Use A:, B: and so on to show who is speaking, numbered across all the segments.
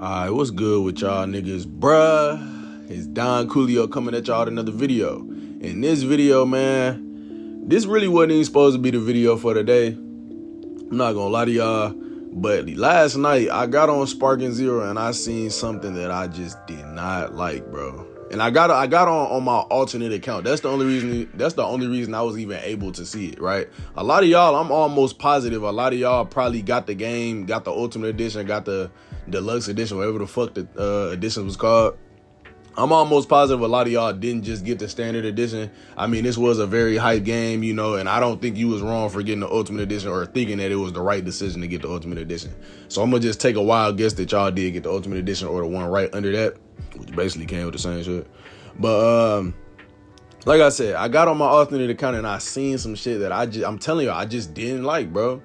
A: Alright, what's good with y'all niggas, bruh? It's Don Coolio coming at y'all with another video. In this video, man, this really wasn't even supposed to be the video for today. I'm not gonna lie to y'all, but last night I got on Sparking Zero and I seen something that I just did not like, bro. And I got on my alternate account. That's the only reason I was even able to see it, right? A lot of y'all, I'm almost positive a lot of y'all probably got the game, got the Ultimate Edition, got the Deluxe Edition, whatever the fuck the edition was called. I'm almost positive a lot of y'all didn't just get the Standard Edition. I mean, this was a very hype game, you know, and I don't think you was wrong for getting the Ultimate Edition or thinking that it was the right decision to get the Ultimate Edition. So I'm gonna just take a wild guess that y'all did get the Ultimate Edition or the one right under that, which basically came with the same shit. But like I said, I got on my alternate account and I seen some shit that I'm telling you, I just didn't like, bro.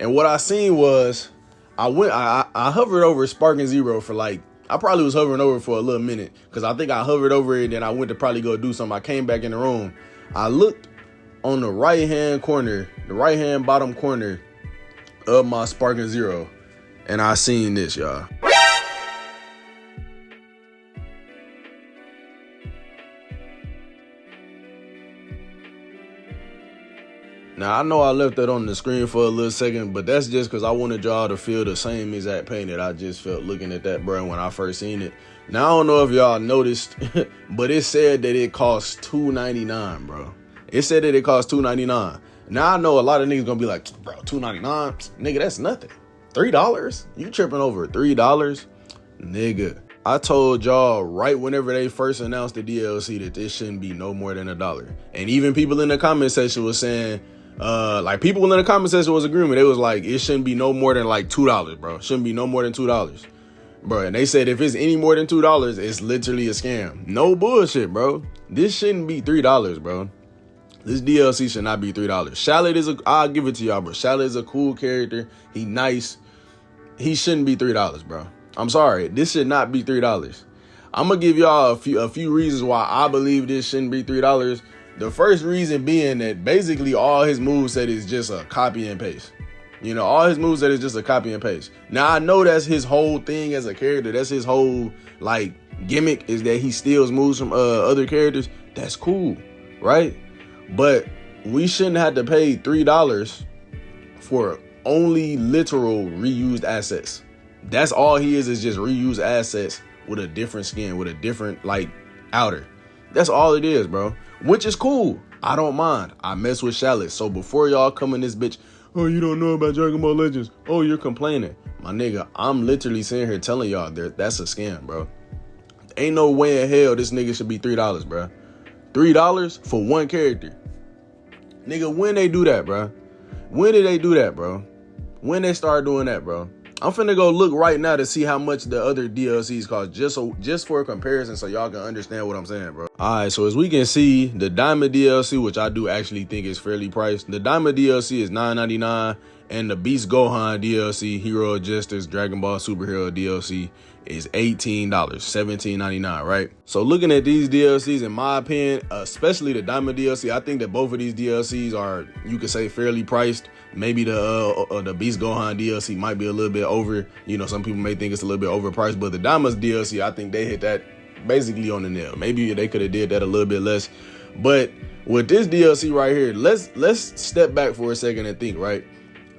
A: And what I seen was I hovered over Sparking Zero for like, I probably was hovering over for a little minute because I think I hovered over it and then I went to probably go do something. I came back in the room. I looked on the right-hand corner, the right-hand bottom corner of my Sparking Zero, and I seen this, y'all. Now, I know I left that on the screen for a little second, but that's just because I wanted y'all to feel the same exact pain that I just felt looking at that, bro, when I first seen it. Now, I don't know if y'all noticed, but it said that it cost $2.99, bro. It said that it cost $2.99. Now, I know a lot of niggas gonna be like, bro, $2.99? Nigga, that's nothing. $3? You tripping over $3? Nigga, I told y'all right whenever they first announced the DLC that this shouldn't be no more than $1. And even people in the comment section was saying, like people in the comment section was agreeing. It was like, it shouldn't be no more than like $2, bro. Shouldn't be no more than $2. Bro, and they said if it's any more than $2, it's literally a scam. No bullshit, bro. This shouldn't be $3, bro. This DLC should not be $3. Shallot is I'll give it to y'all, bro. Shallot is a cool character. He nice. He shouldn't be $3, bro. I'm sorry. This should not be $3. I'm gonna give y'all a few reasons why I believe this shouldn't be $3. The first reason being that basically all his moveset is just a copy and paste. You know, all his moveset is just a copy and paste. Now, I know that's his whole thing as a character. That's his whole, like, gimmick is that he steals moves from other characters. That's cool, right? But we shouldn't have to pay $3 for only literal reused assets. That's all he is just reused assets with a different skin, with a different, like, outer. That's all it is, bro. Which is cool. I don't mind. I mess with Shallot. So before y'all come in this bitch, oh, you don't know about Dragon Ball Legends. Oh, you're complaining. My nigga, I'm literally sitting here telling y'all that's a scam, bro. Ain't no way in hell this nigga should be $3, bro. $3 for one character. Nigga, when they do that, bro? When did they do that, bro? When they start doing that, bro? I'm finna go look right now to see how much the other DLCs cost, just for a comparison so y'all can understand what I'm saying, bro. All right, so as we can see, the Diamond DLC, which I do actually think is fairly priced, the Diamond DLC is $9.99, and the Beast Gohan DLC, Hero of Justice, Dragon Ball Superhero DLC is $18, $17.99, right? So looking at these DLCs, in my opinion, especially the Diamond DLC, I think that both of these DLCs are, you could say, fairly priced. Maybe the Beast Gohan DLC might be a little bit over. You know, some people may think it's a little bit overpriced, but the Diamonds DLC, I think they hit that basically on the nail. Maybe they could have did that a little bit less. But with this DLC right here, let's step back for a second and think, right?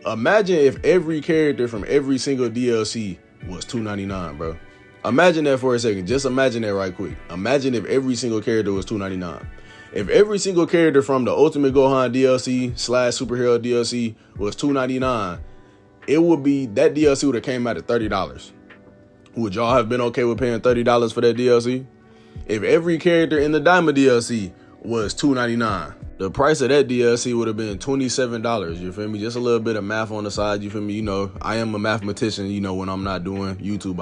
A: Imagine if every character from every single DLC was $2.99, bro. Imagine that for a second. Just imagine that right quick. Imagine if every single character was $2.99. If every single character from the Ultimate Gohan DLC / Superhero DLC was $2.99, it would be, that DLC would have came out at $30. Would y'all have been okay with paying $30 for that DLC? If every character in the Diamond DLC was $2.99, the price of that DLC would have been $27. You feel me? Just a little bit of math on the side. You feel me? You know, I am a mathematician, you know, when I'm not doing YouTube,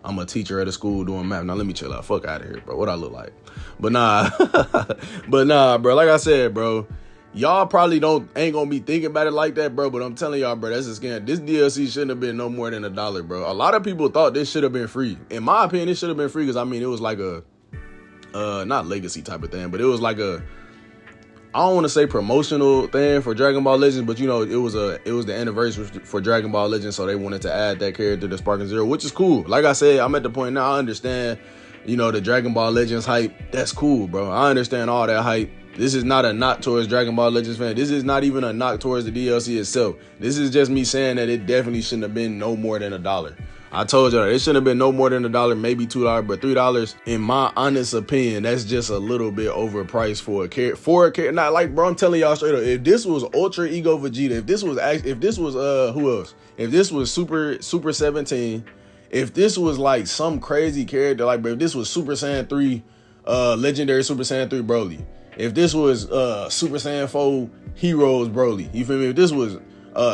A: I'm a teacher at a school doing math. Now let me chill out. Fuck out of here, bro. What I look like? But nah, bro. Like I said, bro, y'all probably ain't gonna be thinking about it like that, bro. But I'm telling y'all, bro, that's a scam. This DLC shouldn't have been no more than $1, bro. A lot of people thought this should have been free. In my opinion, it should have been free because I mean, it was like a not legacy type of thing, but it was like a I don't want to say promotional thing for Dragon Ball Legends, but you know, it was the anniversary for Dragon Ball Legends, so they wanted to add that character to Sparking Zero, which is cool. Like I said, I'm at the point now, I understand, you know, the Dragon Ball Legends hype. That's cool, bro. I understand all that hype. This is not a knock towards Dragon Ball Legends fan. This is not even a knock towards the DLC itself. This is just me saying that it definitely shouldn't have been no more than $1. I told y'all, it shouldn't have been no more than $1, maybe $2, but $3, in my honest opinion, that's just a little bit overpriced for a character. Not like, bro, I'm telling y'all straight up, if this was Ultra Ego Vegeta, if this was who else? If this was Super 17, if this was like some crazy character, like, bro, if this was Super Saiyan 3, Legendary Super Saiyan 3 Broly, if this was Super Saiyan 4 Heroes Broly, you feel me? If this was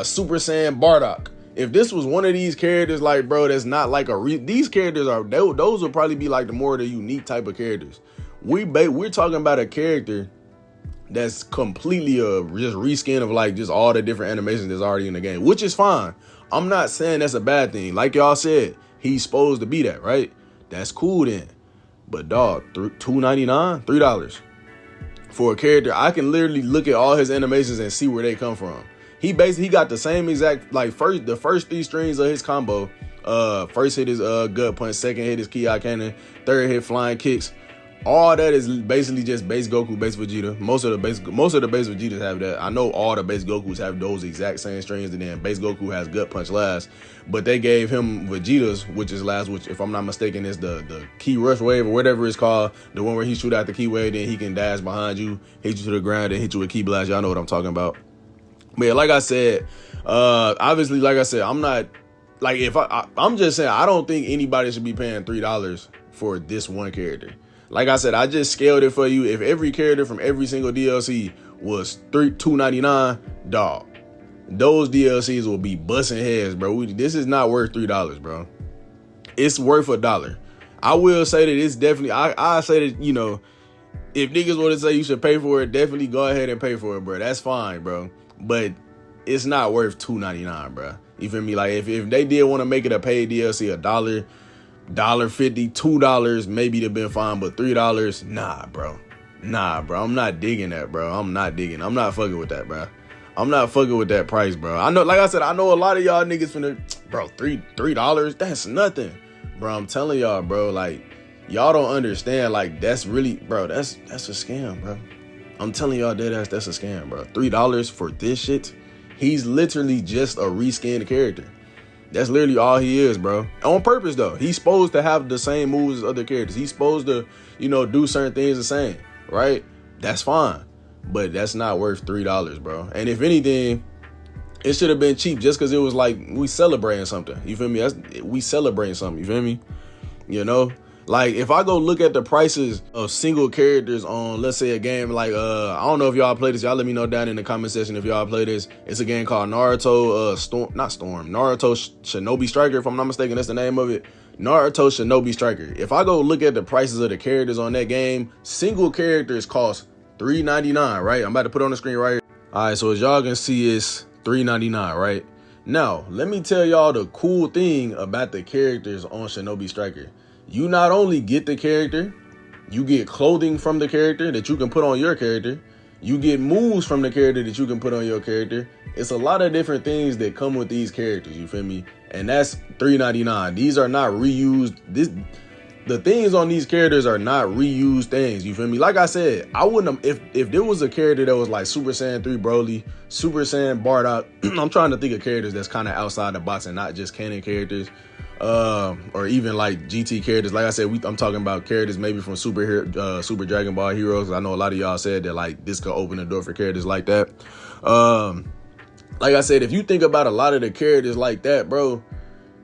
A: Super Saiyan Bardock, if this was one of these characters, like, bro, that's not like these characters are, those would probably be like the more of the unique type of characters. We're talking about a character that's completely just reskin of like just all the different animations that's already in the game, which is fine. I'm not saying that's a bad thing. Like y'all said, he's supposed to be that, right? That's cool then. But dog, $2.99, $3 for a character, I can literally look at all his animations and see where they come from. He got the same exact, like, the first 3 strings of his combo. First hit is gut punch, second hit is Ki cannon, third hit flying kicks. All that is basically just base Goku, base Vegeta. Most of the base Vegetas have that. I know all the base Gokus have those exact same strings, and then base Goku has gut punch last. But they gave him Vegeta's, which is last, which, if I'm not mistaken, is the Ki rush wave or whatever it's called. The one where he shoot out the Ki wave, then he can dash behind you, hit you to the ground, and hit you with Ki blast. Y'all know what I'm talking about. But yeah, like I said, obviously, like I said, I'm not, like, I'm just saying, I don't think anybody should be paying $3 for this one character. Like I said, I just scaled it for you. If every character from every single DLC was $2.99, dog, those DLCs will be busting heads, bro. This is not worth $3, bro. It's worth $1. I will say that it's definitely, I say that, you know, if niggas want to say you should pay for it, definitely go ahead and pay for it, bro. That's fine, bro. But it's not worth $2.99, bro. You feel me? Like, if they did want to make it a paid DLC, $1, $1.50, $2, maybe it'd been fine, but $3, nah, bro. Nah, bro. I'm not digging that, bro. I'm not fucking with that, bro. I'm not fucking with that price, bro. I know, like I said, I know a lot of y'all niggas finna, bro, $3, that's nothing. Bro, I'm telling y'all, bro, like, y'all don't understand, like, that's really, bro, that's a scam, bro. I'm telling y'all that's a scam, bro. $3 for this shit? He's literally just a reskinned character. That's literally all he is, bro. On purpose, though. He's supposed to have the same moves as other characters. He's supposed to, you know, do certain things the same, right? That's fine. But that's not worth $3, bro. And if anything, it should have been cheap just because it was like we celebrating something. You feel me? We celebrating something. You feel me? You know? Like, if I go look at the prices of single characters on, let's say, a game like, I don't know if y'all play this. Y'all let me know down in the comment section if y'all play this. It's a game called Naruto, Naruto Shinobi Striker, if I'm not mistaken. That's the name of it. Naruto Shinobi Striker. If I go look at the prices of the characters on that game, single characters cost $3.99, right? I'm about to put it on the screen right here. All right, so as y'all can see, it's $3.99, right? Now, let me tell y'all the cool thing about the characters on Shinobi Striker. You not only get the character, you get clothing from the character that you can put on your character. You get moves from the character that you can put on your character. It's a lot of different things that come with these characters, you feel me? And that's $3.99. These are not reused. The things on these characters are not reused things, you feel me? Like I said, I wouldn't have, if there was a character that was like Super Saiyan 3 Broly, Super Saiyan Bardock, I'm trying to think of characters that's kind of outside the box and not just canon characters. Or even like GT characters. Like I said, I'm talking about characters maybe from Super Dragon Ball Heroes. I know a lot of y'all said that like this could open the door for characters like that. Like I said, if you think about a lot of the characters like that, bro,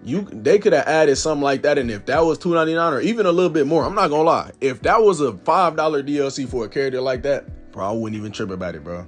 A: they could have added something like that. And if that was $2.99 or even a little bit more, I'm not gonna lie, if that was a $5 DLC for a character like that, bro, I wouldn't even trip about it, bro.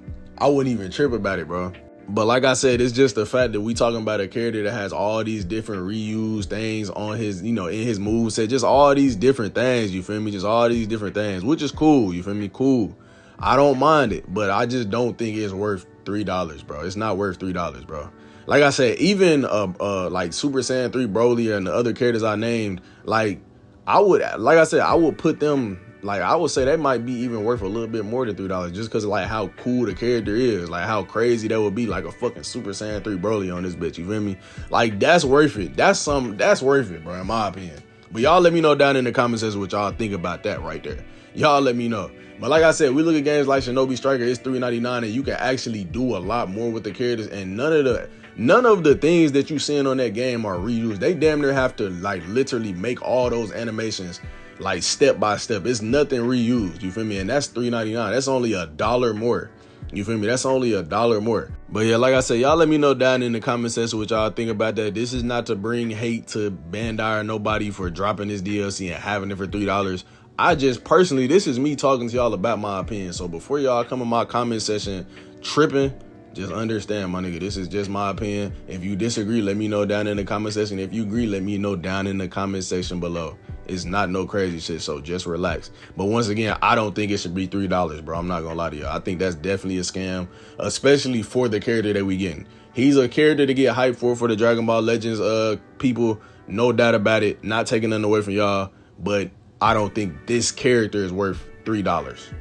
A: But like I said, it's just the fact that we talking about a character that has all these different reused things on his, you know, in his moveset, just all these different things, you feel me? Just all these different things, which is cool, you feel me? Cool. I don't mind it, but I just don't think it's worth $3, bro. It's not worth $3, bro. Like I said, even like Super Saiyan 3 Broly and the other characters I named, like I would put them like I would say that might be even worth a little bit more than $3 just because of like how cool the character is, like how crazy that would be, like a fucking Super Saiyan 3 Broly on this bitch, you feel me? Like that's worth it. That's worth it, bro, in my opinion. But y'all let me know down in the comment section what y'all think about that right there. Y'all let me know. But like I said, we look at games like Shinobi Striker, it's $3.99 and you can actually do a lot more with the characters, and none of the things that you seeing on that game are reused. They damn near have to like literally make all those animations like step by step. It's nothing reused, you feel me? And that's $3.99. That's only $1 more. You feel me? That's only $1 more. But yeah, like I said, y'all let me know down in the comment section what y'all think about that. This is not to bring hate to Bandai or nobody for dropping this DLC and having it for $3. I just personally, this is me talking to y'all about my opinion. So before y'all come in my comment section tripping, just understand, my nigga, this is just my opinion. If you disagree, let me know down in the comment section. If you agree, let me know down in the comment section below. It's not no crazy shit, so just relax. But once again, I don't think it should be $3, bro. I'm not gonna lie to y'all. I think that's definitely a scam, especially for the character that we getting. He's a character to get hyped for the Dragon Ball Legends people, no doubt about it. Not taking nothing away from y'all, but I don't think this character is worth $3.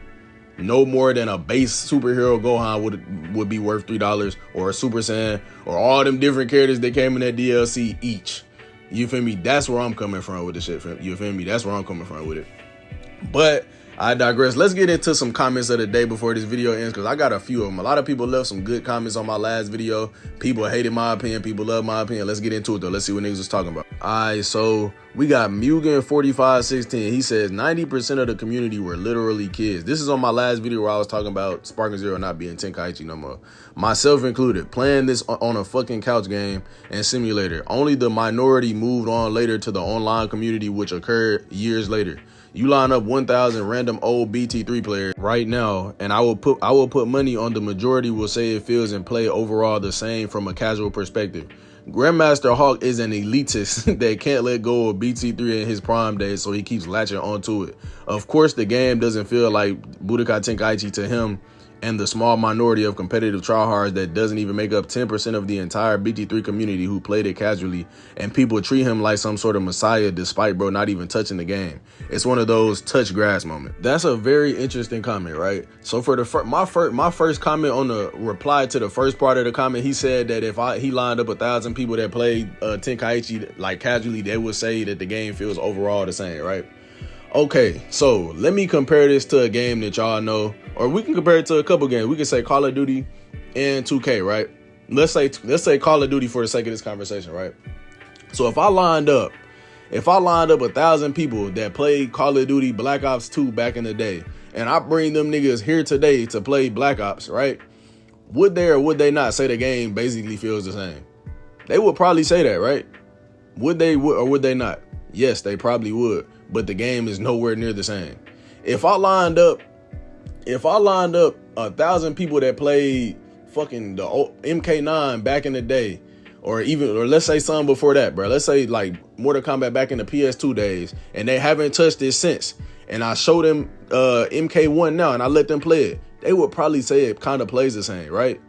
A: No more than a base superhero Gohan would be worth $3, or a Super Saiyan, or all them different characters that came in that DLC each. You feel me? That's where I'm coming from with the shit. You feel me? That's where I'm coming from with it. But I digress. Let's get into some comments of the day before this video ends, because I got a few of them. A lot of people left some good comments on my last video. People hated my opinion. People love my opinion. Let's get into it, though. Let's see what niggas was talking about. All right, so we got Mugen4516. He says 90% of the community were literally kids. This is on my last video where I was talking about Sparking Zero not being Tenkaichi no more. Myself included. Playing this on a fucking couch game and simulator. Only the minority moved on later to the online community, which occurred years later. You line up 1,000 random old BT3 players right now, and I will put money on the majority will say it feels and play overall the same from a casual perspective. Grandmaster Hawk is an elitist that can't let go of BT3 in his prime days, so he keeps latching onto it. Of course, the game doesn't feel like Budokai Tenkaichi to him, and the small minority of competitive tryhards that doesn't even make up 10% of the entire BT3 community who played it casually, and people treat him like some sort of messiah despite bro not even touching the game. It's one of those touch grass moments. That's a very interesting comment, right? So for the my first comment on the reply to the first part of the comment, he said that if he lined up 1,000 people that played Tenkaichi like casually, they would say that the game feels overall the same, right? Okay, so let me compare this to a game that y'all know, or we can compare it to a couple games. We can say Call of Duty and 2K, right? Let's say Call of Duty for the sake of this conversation, right? So if I lined up 1,000 people that played Call of Duty Black Ops 2 back in the day, and I bring them niggas here today to play Black Ops, right? Would they or would they not say the game basically feels the same? They would probably say that, right? Would they or would they not? Yes, they probably would. But the game is nowhere near the same. If I lined up 1,000 people that played fucking the MK9 back in the day, or let's say some before that, bro. Let's say like Mortal Kombat back in the PS2 days, and they haven't touched it since, and I show them MK1 now and I let them play it, they would probably say it kind of plays the same, right?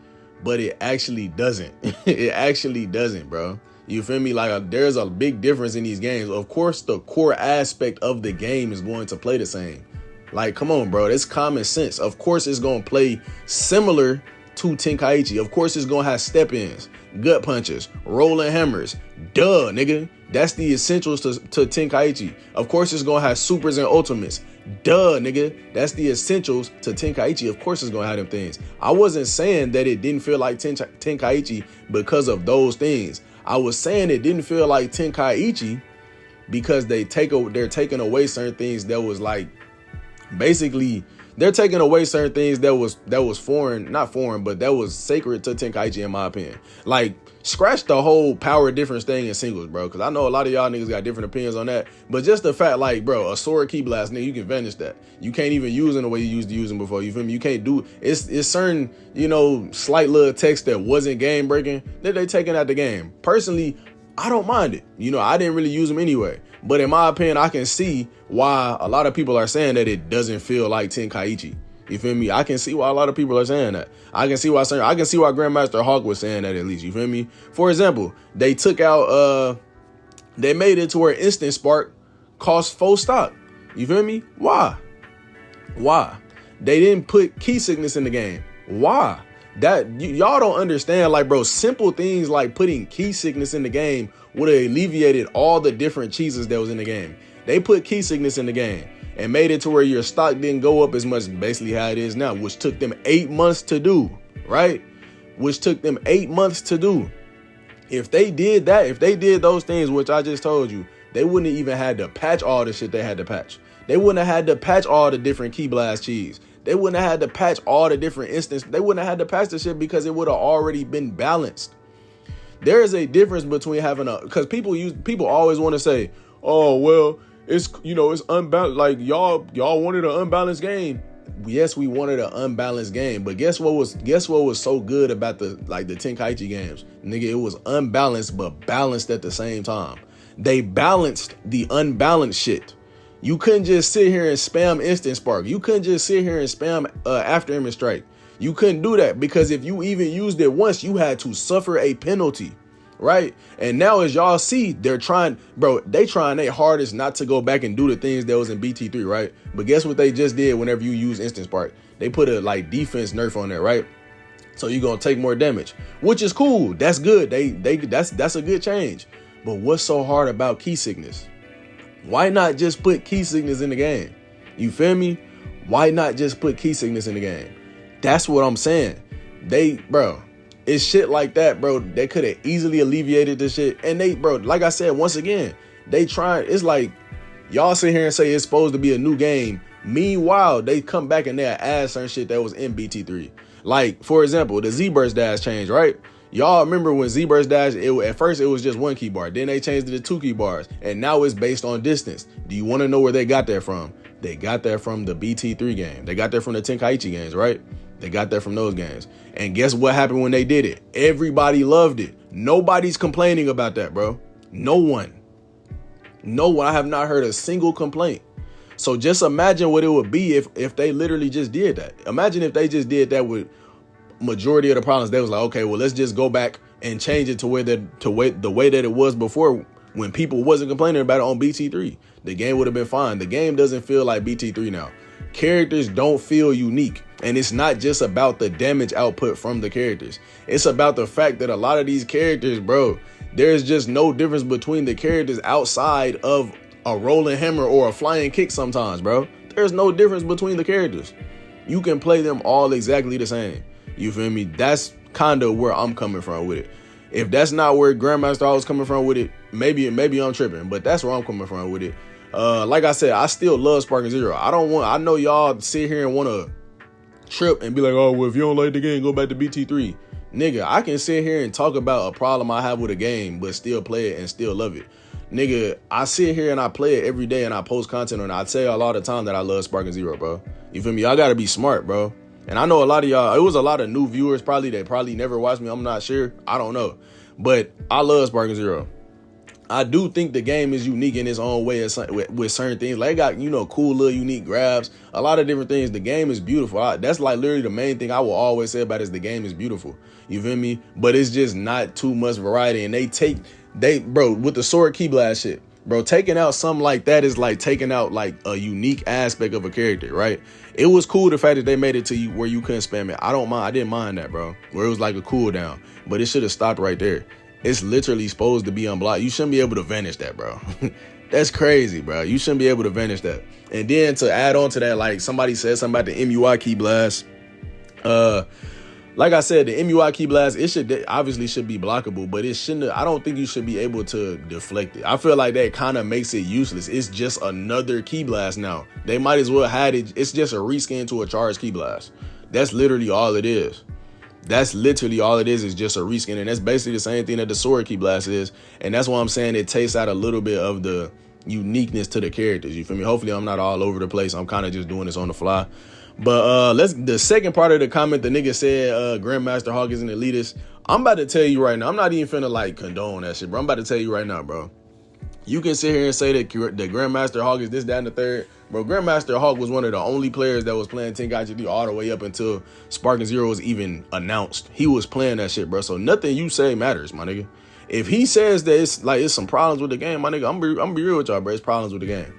A: But it actually doesn't. It actually doesn't, bro. You feel me? Like there's a big difference in these games. Of course, the core aspect of the game is going to play the same. Like, come on, bro. That's common sense. Of course, it's going to play similar to Tenkaichi. Of course, it's going to have step-ins, gut punches, rolling hammers. Duh, nigga. That's the essentials to Tenkaichi. Of course, it's going to have supers and ultimates. Duh, nigga. That's the essentials to Tenkaichi. Of course, it's going to have them things. I wasn't saying that it didn't feel like Tenkaichi because of those things. I was saying it didn't feel like Tenkaichi because they're taking away certain things that was like, basically, they're taking away certain things that was foreign, not foreign, but that was sacred to Tenkaichi in my opinion. Like, scratch the whole power difference thing in singles, bro, because I know a lot of y'all niggas got different opinions on that. But just the fact, like, bro, a sword key blast, nigga, you can vanish that. You can't even use it the way you used to use them before. You feel me? You can't do it's certain, you know, slight little text that wasn't game breaking that they taking out the game. Personally, I don't mind it. You know, I didn't really use them anyway. But in my opinion, I can see why a lot of people are saying that it doesn't feel like Tenkaichi. You feel me? I can see why a lot of people are saying that. I can see why Grandmaster Hawk was saying that at least. You feel me? For example, they took out they made it to where Instant Spark cost 4 stock. You feel me? Why? Why? They didn't put key sickness in the game. Why? Y'all don't understand, like, bro, simple things like putting key sickness in the game would have alleviated all the different cheeses that was in the game. They put key sickness in the game and made it to where your stock didn't go up as much, basically how it is now, which took them 8 months to do, right? Which took them 8 months to do. If they did that, if they did those things, which I just told you, they wouldn't have even had to patch all the shit they had to patch. They wouldn't have had to patch all the different key blast cheese. They wouldn't have had to patch all the different instances. They wouldn't have had to patch the shit because it would have already been balanced. There is a difference between having because people always want to say, oh, well, it's unbalanced. Like y'all wanted an unbalanced game. Yes, we wanted an unbalanced game, but guess what was so good about the Tenkaichi games? Nigga, it was unbalanced but balanced at the same time. They balanced the unbalanced shit. You couldn't just sit here and spam instant spark. You couldn't just sit here and spam after image strike. You couldn't do that because if you even used it once, you had to suffer a penalty, right? And now as y'all see, they trying their hardest not to go back and do the things that was in BT3, right? But guess what they just did whenever you use instant spark? They put a defense nerf on there, right? So you're gonna take more damage, which is cool. That's good. That's a good change. But what's so hard about key sickness? Why not just put key sickness in the game? You feel me? Why not just put key sickness in the game? That's what I'm saying. It's shit like that, bro. They could have easily alleviated this shit. And like I said, once again, it's like y'all sit here and say it's supposed to be a new game. Meanwhile, they come back and they add certain shit that was in BT3. Like, for example, the Z-Burst dash change, right? Y'all remember when Z-Burst dash, at first it was just 1 key bar. Then they changed it to 2 key bars. And now it's based on distance. Do you want to know where they got that from? They got that from the BT3 game. They got that from the Tenkaichi games, right? They got that from those games. And guess what happened when they did it? Everybody loved it. Nobody's complaining about that, bro. No one. I have not heard a single complaint. So just imagine what it would be if they literally just did that. Imagine if they just did that with majority of the problems. They was like, okay, well, let's just go back and change it the way that it was before when people wasn't complaining about it on BT3. The game would have been fine. The game doesn't feel like BT3 now. Characters don't feel unique. And it's not just about the damage output from the characters. It's about the fact that a lot of these characters, bro, there's just no difference between the characters outside of a rolling hammer or a flying kick sometimes, bro. There's no difference between the characters. You can play them all exactly the same. You feel me? That's kind of where I'm coming from with it. If that's not where Grandmaster Hog was coming from with it, maybe I'm tripping, but that's where I'm coming from with it. Like I said, I still love Sparking Zero. I know y'all sit here and want to trip and be like, oh, well, if you don't like the game, go back to BT3. Nigga, I can sit here and talk about a problem I have with a game, but still play it and still love it. Nigga, I sit here and I play it every day and I post content on it. I tell y'all all the time that I love Sparking Zero, bro. You feel me? Y'all gotta be smart, bro. And I know a lot of y'all, it was a lot of new viewers probably that probably never watched me. I'm not sure. I don't know. But I love Sparking Zero. I do think the game is unique in its own way with certain things. Like, it got, cool little unique grabs, a lot of different things. The game is beautiful. That's like literally the main thing I will always say about it is the game is beautiful. You feel me? But it's just not too much variety. And bro, with the sword key blast shit, bro, taking out something like that is like taking out like a unique aspect of a character, right? It was cool the fact that they made it to you where you couldn't spam it. I didn't mind that, bro. Where it was like a cooldown, but it should have stopped right there. It's literally supposed to be unblocked. You shouldn't be able to vanish that, bro. That's crazy, bro. You shouldn't be able to vanish that. And then to add on to that, like somebody said something about the MUI key blast. Like I said, the MUI key blast, it obviously should be blockable, but it shouldn't. I don't think you should be able to deflect it. I feel like that kind of makes it useless. It's just another key blast now. They might as well had it. It's just a reskin to a charged key blast. That's literally all it is. That's literally all it is just a reskin. And that's basically the same thing that the sword key blast is. And that's why I'm saying it takes out a little bit of the uniqueness to the characters. You feel me? Hopefully I'm not all over the place. I'm kind of just doing this on the fly. But the second part of the comment, the nigga said Grandmaster Hog is an elitist. I'm about to tell you right now. I'm not even finna like condone that shit, bro. I'm about to tell you right now, bro. You can sit here and say that the Grandmaster Hog is this, that, and the third. Bro, Grandmaster Hog was one of the only players that was playing Tenkaichi 3 all the way up until Sparking Zero was even announced. He was playing that shit, bro. So nothing you say matters, my nigga. If he says that it's some problems with the game, my nigga, I'm be real with y'all, bro. It's problems with the game.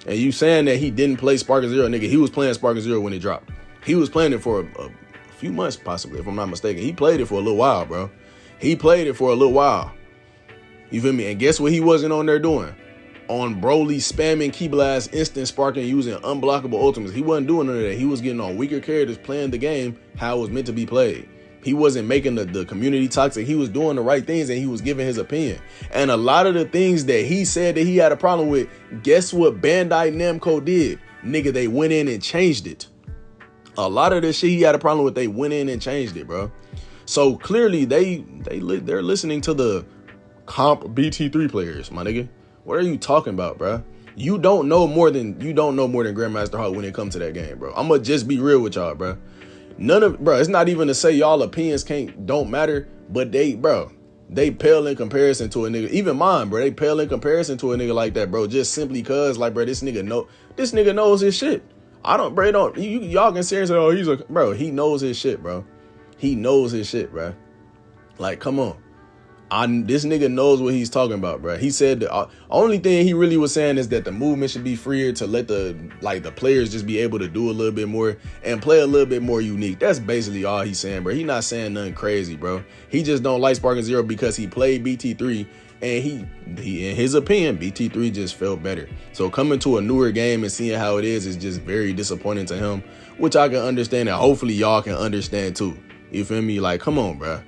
A: And you saying that he didn't play Sparking Zero, nigga, he was playing Sparking Zero when it dropped. He was playing it for a few months, possibly, if I'm not mistaken. He played it for a little while, bro. He played it for a little while. You feel me? And guess what he wasn't on there doing? On Broly spamming Key Blast, instant sparking, using unblockable ultimates. He wasn't doing none of that. He was getting on weaker characters, playing the game how it was meant to be played. He wasn't making the community toxic. He was doing the right things, and he was giving his opinion. And a lot of the things that he said that he had a problem with, guess what Bandai Namco did? Nigga, they went in and changed it. A lot of the shit he had a problem with, they went in and changed it, bro. So clearly they're listening to the comp BT3 players, my nigga. What are you talking about, bro? You don't know more than Grandmaster Hawk when it comes to that game, bro. I'm gonna just be real with y'all, bro. It's not even to say y'all opinions don't matter, but they pale in comparison to a nigga. Even mine, bro. They pale in comparison to a nigga like that, bro. Just simply cause, like, bro, this nigga knows his shit. Y'all can seriously say, he knows his shit, bro. He knows his shit, bro. Like, come on. This nigga knows what he's talking about, bro. He said the only thing he really was saying is that the movement should be freer to let the players just be able to do a little bit more and play a little bit more unique. That's basically all he's saying, bro. He not saying nothing crazy, bro. He just don't like Sparking Zero because he played BT3 and he in his opinion, BT3 just felt better. So coming to a newer game and seeing how it is just very disappointing to him, which I can understand, and hopefully y'all can understand too. You feel me? Like, come on, bro.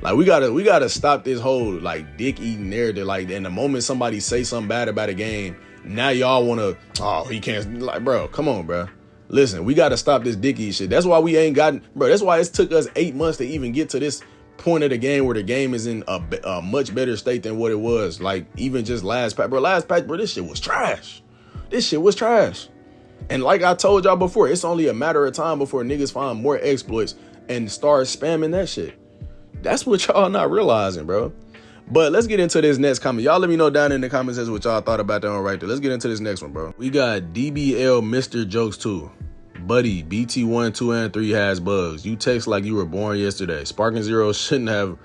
A: Like, we gotta stop this whole, like, dick eating narrative. Like, in the moment somebody say something bad about a game, now y'all wanna, he can't, like, bro, come on, bro. Listen, we gotta stop this dick eat shit. That's why we ain't gotten, bro, that's why it took us 8 months to even get to this point of the game where the game is in a much better state than what it was. Like, even just last patch, bro, this shit was trash. This shit was trash. And like I told y'all before, it's only a matter of time before niggas find more exploits and start spamming that shit. That's what y'all not realizing, bro. But let's get into this next comment. Y'all let me know down in the comments as what y'all thought about that one right there. Let's get into this next one, bro. We got DBL Mr. Jokes 2. Buddy, BT1, 2, and 3 has bugs. You text like you were born yesterday. Sparking Zero shouldn't have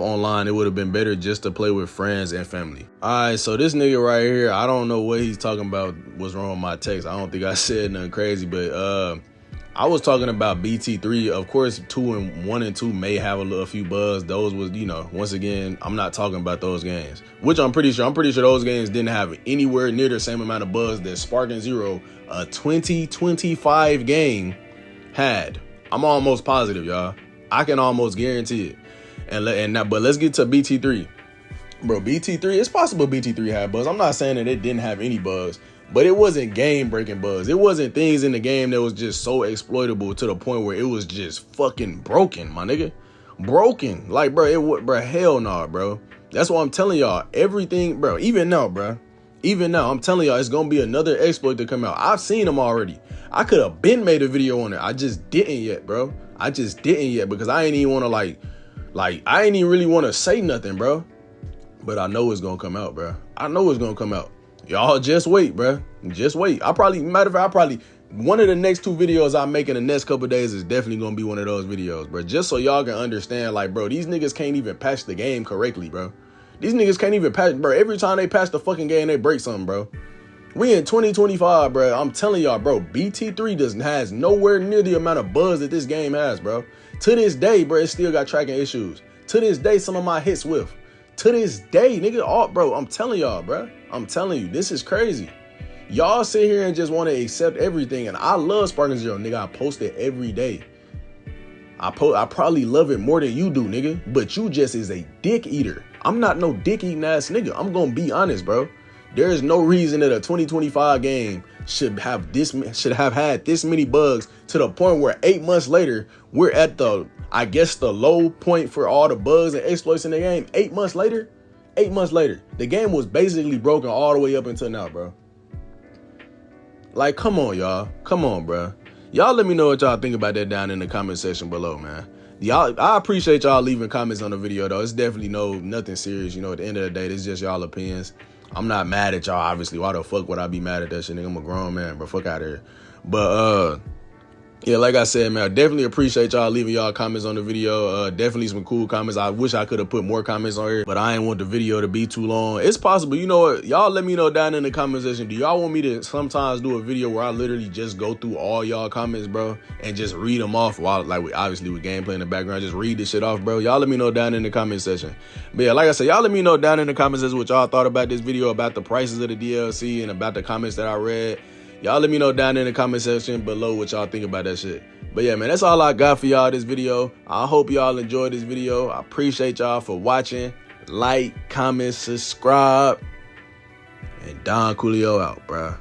A: online. It would have been better just to play with friends and family. All right, so this nigga right here, I don't know what he's talking about. What's wrong with my text? I don't think I said nothing crazy, but I was talking about BT3. Of course, 1 and 2 may have a few bugs. Those was, once again, I'm not talking about those games, which I'm pretty sure those games didn't have anywhere near the same amount of bugs that Sparking Zero, a 2025 game, had. I'm almost positive, y'all. I can almost guarantee it. But let's get to BT3. Bro, BT3, it's possible BT3 had bugs. I'm not saying that it didn't have any bugs, but it wasn't game-breaking bugs. It wasn't things in the game that was just so exploitable to the point where it was just fucking broken, my nigga. Broken. Like, bro, hell no, bro. That's why I'm telling y'all, everything, bro, even now, I'm telling y'all, it's gonna be another exploit to come out. I've seen them already. I could have been made a video on it. I just didn't yet, bro. I just didn't yet because I ain't even want to I ain't even really want to say nothing, bro. But I know it's gonna come out, bro. I know it's gonna come out. Y'all just wait, bro. Just wait. Matter of fact, one of the next 2 videos I make in the next couple of days is definitely gonna be one of those videos, bro. Just so y'all can understand, like, bro, these niggas can't even patch the game correctly, bro. These niggas can't even patch, bro. Every time they patch the fucking game, they break something, bro. We in 2025, bro. I'm telling y'all, bro, BT3 has nowhere near the amount of buzz that this game has, bro. To this day, bro, it still got tracking issues. To this day, some of my hits whiff. To this day, nigga, bro, I'm telling y'all, bro. I'm telling you, this is crazy. Y'all sit here and just want to accept everything, and I love Sparking Zero, nigga. I post it every day. I probably love it more than you do, nigga, but you just is a dick eater. I'm not no dick eating ass nigga. I'm gonna be honest, bro. There is no reason that a 2025 game should have had this many bugs to the point where 8 months later, we're at the low point for all the bugs and exploits in the game. 8 months later, the game was basically broken all the way up until now, bro. Like, come on, y'all. Come on, bro. Y'all let me know what y'all think about that down in the comment section below, man. I appreciate y'all leaving comments on the video, though. It's definitely nothing serious. At the end of the day, this is just y'all opinions. I'm not mad at y'all, obviously. Why the fuck would I be mad at that shit, nigga? I'm a grown man, bro. Fuck out of here. But Yeah, like I said, man, I definitely appreciate y'all leaving y'all comments on the video. Definitely some cool comments. I wish I could have put more comments on here, but I ain't want the video to be too long. It's possible. You know what? Y'all let me know down in the comment section. Do y'all want me to sometimes do a video where I literally just go through all y'all comments, bro, and just read them off while, like, obviously with gameplay in the background, just read this shit off, bro? Y'all let me know down in the comment section. But yeah, like I said, y'all let me know down in the comment section what y'all thought about this video, about the prices of the DLC, and about the comments that I read. Y'all let me know down in the comment section below what y'all think about that shit. But yeah, man, that's all I got for y'all this video. I hope y'all enjoyed this video. I appreciate y'all for watching. Like, comment, subscribe. And Don Coolio out, bruh.